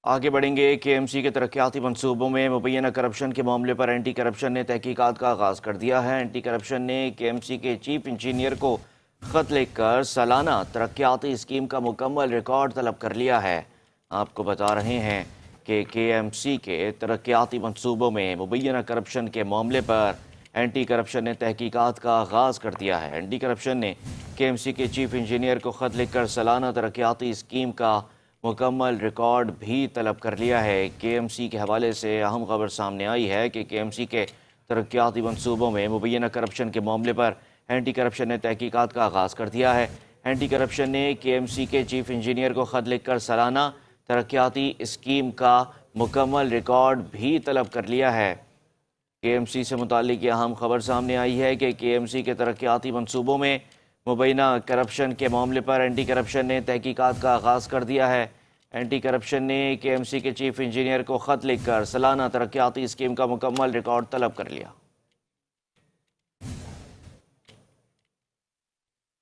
آگے بڑھیں گے کہ ایم سی کے ترقیاتی منصوبوں میں مبینہ کرپشن کے معاملے پر اینٹی کرپشن نے تحقیقات کا آغاز کر دیا ہے۔ اینٹی کرپشن نے کے ایم سی کے چیف انجینئر کو خط لکھ کر سالانہ ترقیاتی اسکیم کا مکمل ریکارڈ طلب کر لیا ہے۔ آپ کو بتا رہے ہیں کہ کے ایم سی کے ترقیاتی منصوبوں میں مبینہ کرپشن کے معاملے پر اینٹی کرپشن نے تحقیقات کا آغاز کر دیا ہے۔ اینٹی کرپشن نے کے ایم سی کے چیف انجینئر کو خط لکھ کر سالانہ ترقیاتی اسکیم کا مکمل ریکارڈ بھی طلب کر لیا ہے۔ کے ایم سی کے حوالے سے اہم خبر سامنے آئی ہے کہ کے ایم سی کے ترقیاتی منصوبوں میں مبینہ کرپشن کے معاملے پر اینٹی کرپشن نے تحقیقات کا آغاز کر دیا ہے۔ اینٹی کرپشن نے کے ایم سی کے چیف انجینئر کو خط لکھ کر سالانہ ترقیاتی اسکیم کا مکمل ریکارڈ بھی طلب کر لیا ہے۔ کے ایم سی سے متعلق یہ اہم خبر سامنے آئی ہے کہ کے ایم سی کے ترقیاتی منصوبوں میں مبینہ کرپشن کے معاملے پر اینٹی کرپشن نے تحقیقات کا آغاز کر دیا ہے۔ اینٹی کرپشن نے کے ایم سی کے چیف انجینئر کو خط لکھ کر سالانہ ترقیاتی اسکیم کا مکمل ریکارڈ طلب کر لیا۔